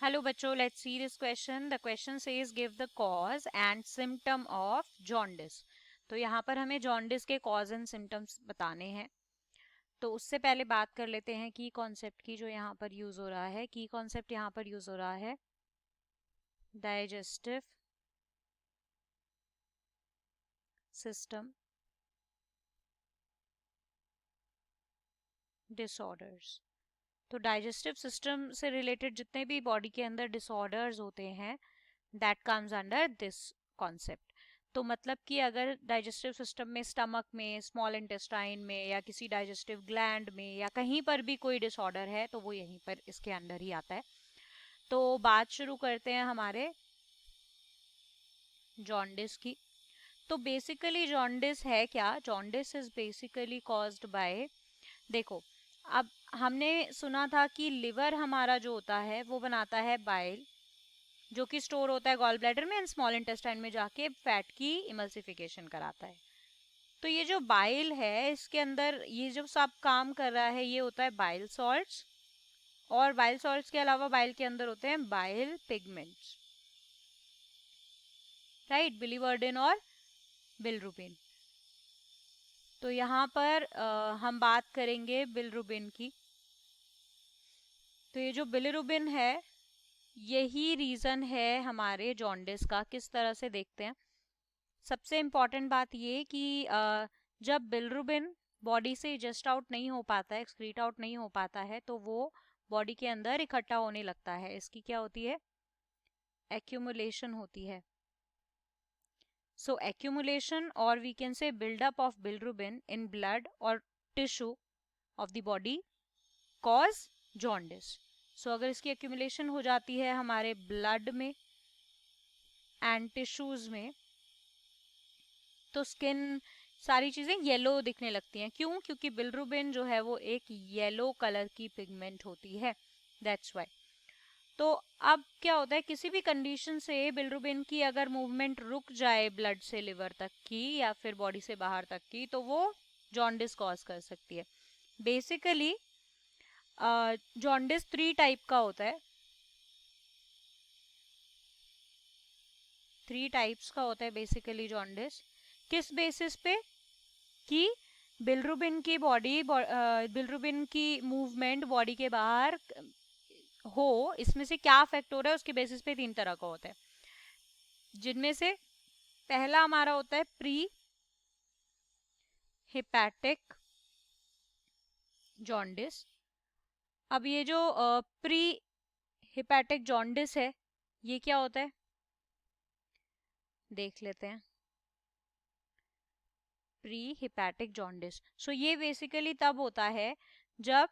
Hello बच्चों, let's see this question. The question says give the cause and symptom of jaundice. तो यहाँ पर हमें jaundice के cause and symptoms बताने हैं. तो उससे पहले बात कर लेते हैं की कॉन्सेप्ट की जो यहाँ पर यूज हो रहा है. की कॉन्सेप्ट यहाँ पर यूज हो रहा है डाइजेस्टिव सिस्टम डिसऑर्डर्स. तो डाइजेस्टिव सिस्टम से रिलेटेड जितने भी बॉडी के अंदर डिसऑर्डर्स होते हैं that comes under this concept. तो मतलब कि अगर डाइजेस्टिव सिस्टम में स्टमक में स्मॉल इंटेस्टाइन में या किसी डाइजेस्टिव ग्लैंड में या कहीं पर भी कोई डिसऑर्डर है तो वो यहीं पर इसके अंदर ही आता है. तो बात शुरू करते हैं हमारे जॉन्डिस की. तो बेसिकली जॉन्डिस है क्या? Jaundice is basically caused by, देखो अब हमने सुना था कि लिवर हमारा जो होता है वो बनाता है बाइल जो कि स्टोर होता है गॉल ब्लैडर में एंड स्मॉल इंटेस्टाइन में जाके फैट की इमल्सिफिकेशन कराता है. तो ये जो बाइल है इसके अंदर ये जो सब काम कर रहा है ये होता है बाइल सॉल्ट्स. और बाइल सॉल्ट्स के अलावा बाइल के अंदर होते हैं बाइल पिगमेंट्स, राइट, बिलीवर्डिन और बिलरुबिन. तो यहाँ पर हम बात करेंगे बिलरुबिन की. तो ये जो बिलिरुबिन है यही रीजन है हमारे जॉन्डिस का. किस तरह से देखते हैं. सबसे इम्पॉर्टेंट बात ये कि जब बिलिरुबिन बॉडी से जस्ट आउट नहीं हो पाता है, एक्सक्रीट आउट नहीं हो पाता है, तो वो बॉडी के अंदर इकट्ठा होने लगता है. इसकी क्या होती है? एक्यूमुलेशन होती है. सो एक्यूमुलेशन और we can say buildup of bilirubin in blood और tissue of the body cause jaundice. So अगर इसकी एक्यूमुलेशन हो जाती है हमारे ब्लड में एंड टिश्यूज में तो स्किन सारी चीजें येलो दिखने लगती हैं. क्यों? क्योंकि बिलिरुबिन जो है वो एक येलो कलर की पिगमेंट होती है. That's why. तो अब क्या होता है किसी भी कंडीशन से बिलिरुबिन की अगर मूवमेंट रुक जाए ब्लड से लिवर तक की या फिर बॉडी से बाहर तक की तो वो जॉन्डिस कॉज कर सकती है. बेसिकली जॉन्डिस 3 टाइप का होता है. 3 टाइप्स का होता है बेसिकली जॉन्डिस. किस बेसिस पे? कि बिलिरुबिन की बॉडी बिलिरुबिन की मूवमेंट बॉडी के बाहर हो, इसमें से क्या अफेक्ट हो रहा है उसके बेसिस पे 3 तरह का होता है. जिनमें से पहला हमारा होता है प्री हिपैटिक जॉन्डिस. अब ये जो प्री हिपैटिक जॉन्डिस है ये क्या होता है देख लेते हैं. Pre hepatic jaundice. सो ये बेसिकली तब होता है जब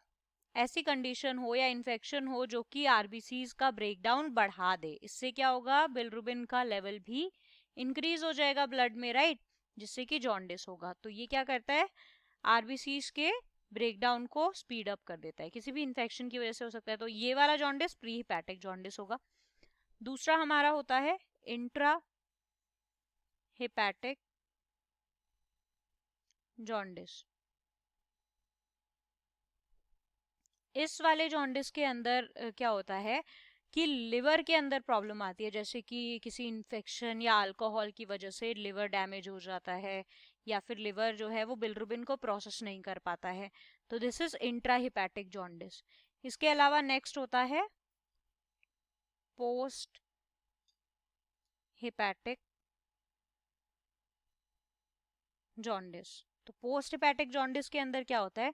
ऐसी कंडीशन हो या इन्फेक्शन हो जो कि आरबीसीज का ब्रेकडाउन बढ़ा दे. इससे क्या होगा? बिलिरुबिन का लेवल भी इंक्रीज हो जाएगा ब्लड में, राइट, जिससे कि जॉन्डिस होगा. तो ये क्या करता है? आरबीसीज के ब्रेकडाउन को स्पीड अप कर देता है. किसी भी इन्फेक्शन की वजह से हो सकता है. तो ये वाला जॉन्डिस प्री हिपैटिक जॉन्डिस होगा. दूसरा हमारा होता है इंट्रा हिपैटिक जॉन्डिस. इस वाले जॉन्डिस के अंदर क्या होता है कि लिवर के अंदर प्रॉब्लम आती है. जैसे कि किसी इन्फेक्शन या अल्कोहल की वजह से लिवर डैमेज हो जाता है या फिर लिवर जो है वो बिलिरुबिन को प्रोसेस नहीं कर पाता है. तो this is intra hepatic jaundice. इसके अलावा नेक्स्ट होता है पोस्ट हिपैटिक जॉन्डिस. तो पोस्ट हिपैटिक जॉन्डिस के अंदर क्या होता है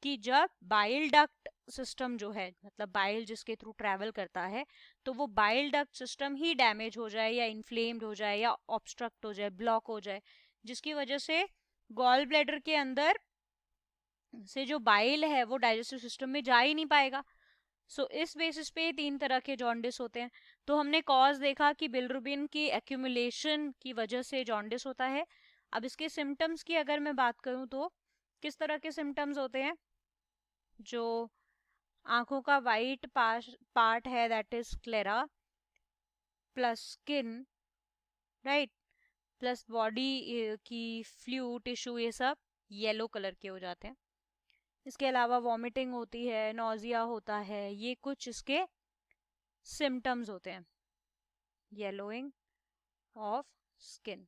कि जब बाइल डक्ट सिस्टम जो है, मतलब बाइल जिसके थ्रू ट्रैवल करता है, तो वो बाइल डक्ट सिस्टम ही डैमेज हो जाए या इन्फ्लेम्ड हो जाए या ऑब्स्ट्रक्ट हो जाए, ब्लॉक हो जाए, जिसकी वजह से गॉल ब्लैडर के अंदर से जो बाइल है वो डाइजेस्टिव सिस्टम में जा ही नहीं पाएगा. सो इस बेसिस पे 3 तरह के जॉन्डिस होते हैं. तो हमने कॉज देखा कि बिलिरुबिन की एक्यूमुलेशन की वजह से जॉन्डिस होता है. अब इसके सिम्टम्स की अगर मैं बात करूं तो किस तरह के सिम्टम्स होते हैं? जो आंखों का वाइट पार्ट है that is Clara plus skin, right, plus body की फ्लू टिश्यू ये सब येलो कलर के हो जाते हैं. इसके अलावा वॉमिटिंग होती है, नोजिया होता है. ये कुछ इसके सिम्टम्स होते हैं, येलोइंग ऑफ स्किन।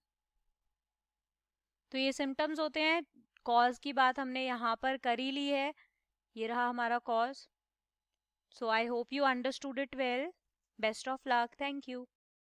तो ये सिम्टम्स होते हैं। कॉज की बात हमने यहाँ पर कर ही ली है, ये रहा हमारा cause. So I hope you understood it well. Best of luck, thank you.